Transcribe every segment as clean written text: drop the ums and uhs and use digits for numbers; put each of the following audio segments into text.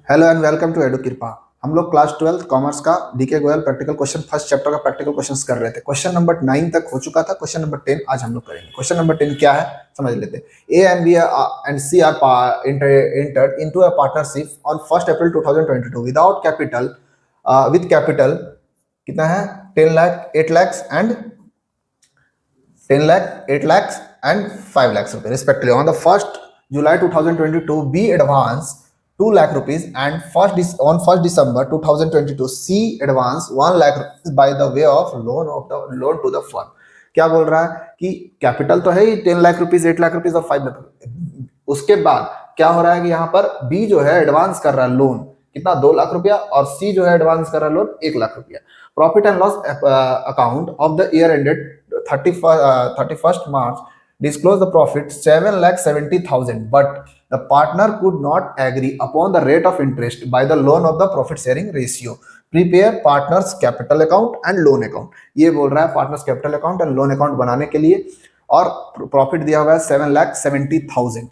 Hello and welcome to Edu Kripa. हम लोग class 12 commerce का DK Goyal practical question first chapter का प्रैक्टिकल क्वेश्चंस कर रहे थे। क्वेश्चन नंबर 9 तक हो चुका था। क्वेश्चन नंबर 10 आज हम लोग करेंगे। क्वेश्चन नंबर 10 क्या है समझ लेते हैं। A and B and C are entered into a partnership on 1st April 2022 without capital with capital कितना है 10 lakh 8 lakhs and 10 lakh 8 lakhs and 5 lakhs rupees respectively. On the 1st July 2022 B advanced 2 lakh rupees and on 1st December 2022 C advance 1 lakh rupees by the way of loan to the firm। क्या बोल रहा है कि capital तो है ही 10 lakh rupees 8 lakh rupees और 5 लाख। उसके बाद क्या हो रहा है कि यहाँ पर बी जो है एडवांस कर रहा है लोन कितना 2 लाख रुपया और सी जो है एडवांस कर रहा है लोन 1 लाख रुपया। Profit and loss account of the year ended 31st March disclose the profit 7,70,000 but the partner could not agree upon the rate of interest by the loan of the profit sharing ratio। prepare partners capital account and loan account। ये बोल रहा है partners capital account and loan account बनाने के लिए और profit दिया हुआ है 7,70,000।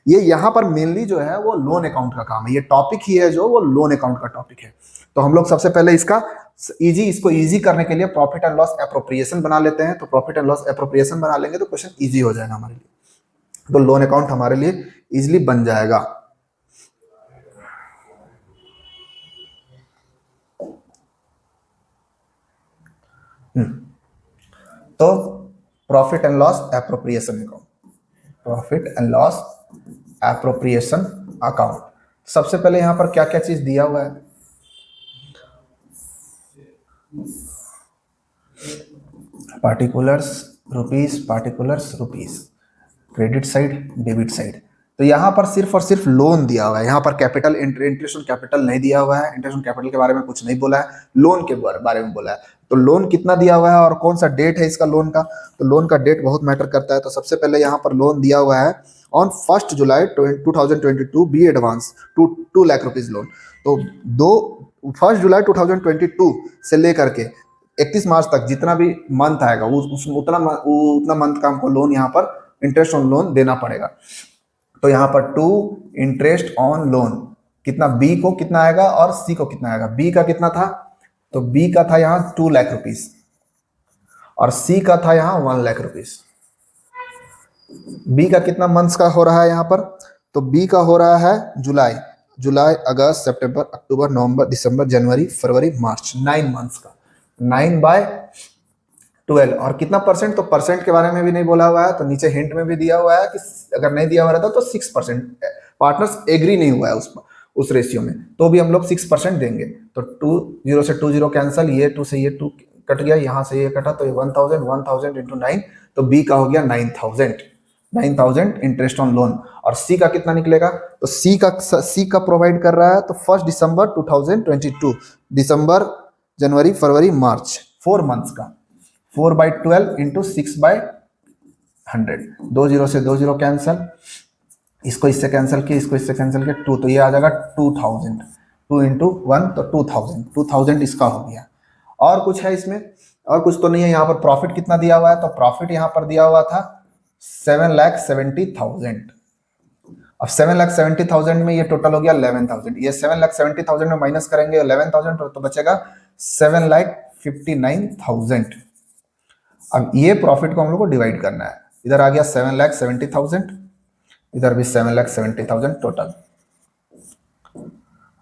ये यहाँ पर मेनली जो है वो लोन अकाउंट का काम है। ये टॉपिक ही है जो वो लोन अकाउंट का टॉपिक है। तो हम लोग सबसे पहले इसको इजी करने के लिए प्रॉफिट एंड लॉस एप्रोप्रिएशन बना लेते हैं। तो प्रॉफिट एंड लॉस एप्रोप्रिएशन बना लेंगे तो क्वेश्चन इजी हो जाएगा हमारे लिए। तो लोन अकाउंट हमारे लिए इजीली बन जाएगा। तो profit and loss appropriation account, profit and loss appropriation account. सबसे पहले यहां पर क्या क्या चीज दिया हुआ है। Particulars rupees, credit side debit side. तो यहाँ पर सिर्फ और सिर्फ लोन दिया हुआ है। यहाँ पर कैपिटल इंटरेस्ट ऑन कैपिटल नहीं दिया हुआ है। इंटरेस्ट ऑन कैपिटल के बारे में कुछ नहीं बोला है, लोन के बारे में बोला है। तो लोन कितना दिया हुआ है और कौन सा डेट है इसका लोन का। तो लोन का डेट बहुत मैटर करता है। तो सबसे पहले यहाँ पर लोन दिया हुआ है on 1st July 2022 B advance 2 lakh rupees loan. तो 1st जुलाई 2022 से लेकर के 31 मार्च तक जितना भी मंथ आएगा उतना मंथ का हमको लोन यहाँ पर इंटरेस्ट ऑन लोन देना पड़ेगा। तो यहाँ पर 2 इंटरेस्ट ऑन लोन कितना बी को कितना आएगा और सी को कितना आएगा। बी का कितना था तो बी का था यहाँ 2 लाख रुपीज और सी का था यहाँ 1 लाख रुपीज। बी का कितना मंथ्स का हो रहा है यहाँ पर तो बी का हो रहा है जुलाई अगस्त सितंबर अक्टूबर नवंबर दिसंबर जनवरी फरवरी मार्च 9 मंथ्स का 9/12 और कितना परसेंट। तो परसेंट के बारे में भी नहीं बोला हुआ है। तो नीचे हिंट में भी दिया हुआ है कि अगर नहीं दिया हुआ रहता तो 6% पार्टनर्स एग्री नहीं हुआ है उस रेशियो में तो भी हम लोग 6% देंगे। तो 20 से 20 कैंसिल, ये 2 से ये 2 कट गया, यहाँ से ये कटा तो ये 1000 इंटू 9 तो बी का हो गया 9,000 इंटरेस्ट ऑन लोन। और सी का कितना निकलेगा तो सी का प्रोवाइड कर रहा है तो 1 दिसंबर 2022 दिसंबर जनवरी फरवरी मार्च 4 मंथ्स का 4/12 इंटू 6/100। 20 से 20 कैंसिल, इसको इससे कैंसिल किया, इसको इससे कैंसिल किया 2 तो ये आ जाएगा 2000। 2 इंटू 1 तो 2000 इसका हो गया। और कुछ है इसमें और कुछ तो नहीं है। यहाँ पर प्रॉफिट कितना दिया हुआ है तो प्रॉफिट यहाँ पर दिया हुआ था 7,70,000। अब 7,70,000 में ये टोटल हो गया 11,000। ये 7,70,000 में माइनस करेंगे 11,000 तो बचेगा 7,59,000। अब ये प्रॉफिट को हम लोग को डिवाइड करना है। इधर आ गया 7,70,000, इधर भी 7,70,000 टोटल।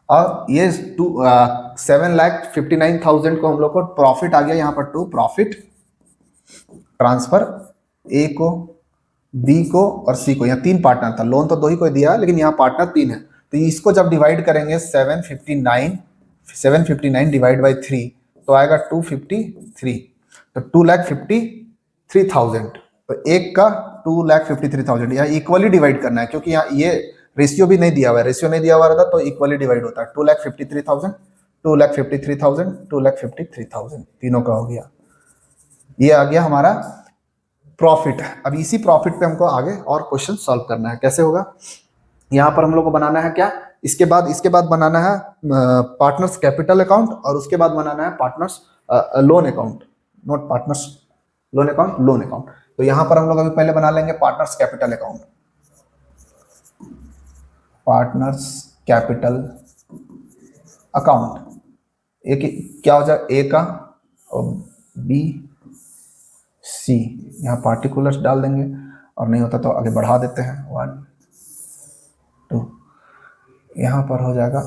और ये 7,59,000 को हम लोग को प्रॉफिट आ गया यहाँ पर 2 प्रॉफिट ट्रांसफर ए को बी को और सी को। यहाँ 3 पार्टनर था, लोन तो 2 ही को दिया लेकिन यहाँ पार्टनर 3 है। तो इसको जब डिवाइड करेंगे 759 डिवाइड बाई 3 तो आएगा 253 तो 2,53,000। तो एक का 2,53,000 यहाँ इक्वली डिवाइड करना है क्योंकि यहाँ ये रेशियो भी नहीं दिया हुआ है। रेशियो नहीं दिया हुआ रहता तो इक्वली डिवाइड होता है। 2,53,000 2,53,000 2,53,000 तीनों का हो गया। ये आ गया हमारा प्रॉफिट। अब इसी प्रॉफिट पे हमको आगे और क्वेश्चन सॉल्व करना है। कैसे होगा यहाँ पर हम लोग को बनाना है क्या, इसके बाद बनाना है पार्टनर्स कैपिटल अकाउंट और उसके बाद बनाना है partners loan account, not partners loan account. तो यहाँ पर हम लोग अभी पहले बना लेंगे partners capital account. Partners capital account A की क्या हो जाए, ए का और बी सी, यहाँ पार्टिकुलर्स डाल देंगे और नहीं होता तो आगे बढ़ा देते हैं 1 2, यहाँ पर हो जाएगा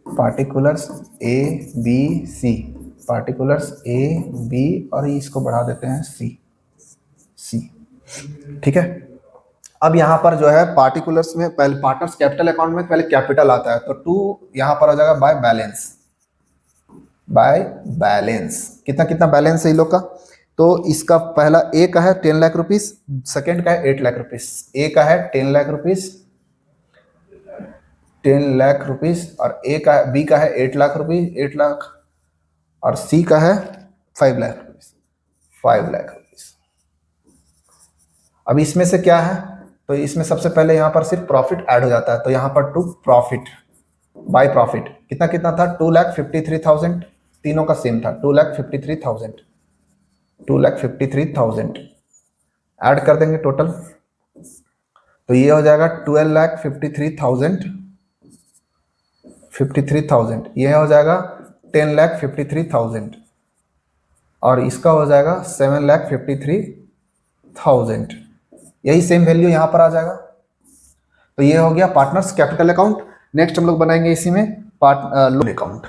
particulars A B C, particulars A B और इसको बढ़ा देते हैं सी सी। ठीक है, अब यहाँ पर जो है पार्टिकुलर्स में पहले पार्टनर्स कैपिटल अकाउंट में पहले कैपिटल आता है, तो 2 यहाँ पर हो जाएगा बाय बैलेंस, बाय बैलेंस। कितना कितना बैलेंस है इन लोग का, तो इसका पहला ए का है 10 लाख रुपीज, सेकेंड का है 8 लाख रुपीज। ए का है 10 लाख रुपीज, 10 लाख रुपीज, और ए का बी का है 8 लाख रुपीज, 8 लाख, और सी का है 5 लाख रुपीज, 5 लाख रुपीज। अब इसमें से क्या है, तो इसमें सबसे पहले यहाँ पर सिर्फ प्रॉफिट ऐड हो जाता है, तो यहाँ पर टू प्रॉफिट बाय प्रॉफिट कितना कितना था 2,53,000, तीनों का सेम था 2,53,000, 2,53,000 ऐड कर देंगे टोटल, तो ये हो जाएगा 12,53,000, 53,000, ये हो जाएगा 10,53,000, और इसका हो जाएगा 7,53,000, यही सेम वैल्यू यहाँ पर आ जाएगा। तो ये हो गया पार्टनर्स कैपिटल अकाउंट। नेक्स्ट हम लोग बनाएंगे इसी में loan account.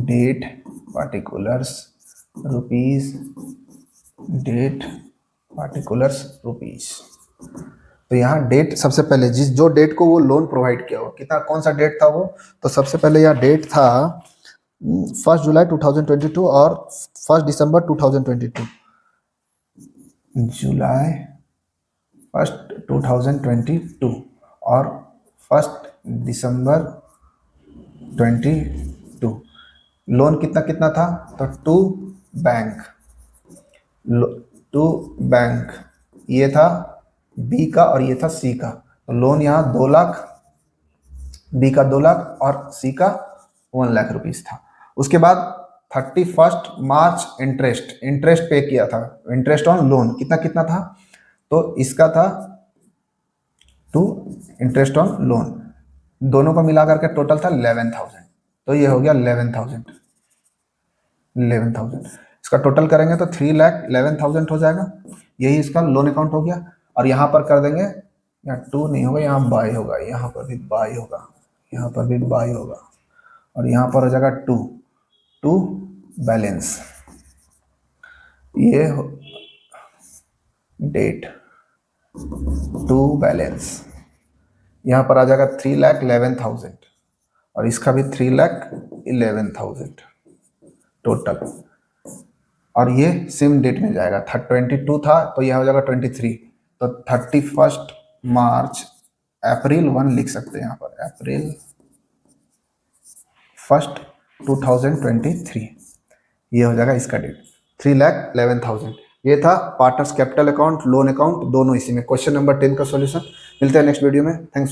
Date particulars rupees, date particulars rupees, तो यहाँ डेट सबसे पहले जो डेट को वो लोन प्रोवाइड किया हो, कितना कौन सा डेट था वो, तो सबसे पहले यह डेट था 1 जुलाई 2022 और 1 दिसंबर 2022, जुलाई 1 2022 और 1 दिसंबर 22। लोन कितना कितना था, तो टू बैंक, ये था बी का और ये था सी का, तो लोन यहाँ 2 लाख, बी का 2 लाख और सी का 1 लाख रुपीस था। उसके बाद 31 मार्च इंटरेस्ट पे किया था, इंटरेस्ट ऑन लोन कितना कितना था, तो इसका था टू इंटरेस्ट ऑन लोन, दोनों को मिला करके टोटल था 11,000, तो ये हो गया 11,000, इसका टोटल करेंगे तो 3,11,000 हो जाएगा, यही इसका लोन अकाउंट हो गया। और यहाँ पर कर देंगे, यहाँ 2 नहीं होगा, यहाँ बाय होगा, यहाँ पर भी बाय होगा, यहाँ पर भी बाय होगा, और यहाँ पर हो जाएगा 2 बैलेंस, ये डेट 2 बैलेंस, यहाँ पर आ जाएगा 3,11,000 और इसका भी 3,11,000 टोटल, और ये सेम डेट में जाएगा 22 था तो यह हो जाएगा 23, तो 31 मार्च अप्रैल 1 लिख सकते हैं यहाँ पर, अप्रैल 1 2023, ये हो जाएगा इसका डेट 3,11,000। ये था partners capital account, loan account, दोनों इसी में। क्वेश्चन नंबर 10 का सॉल्यूशन। मिलते हैं नेक्स्ट वीडियो में। Thanks for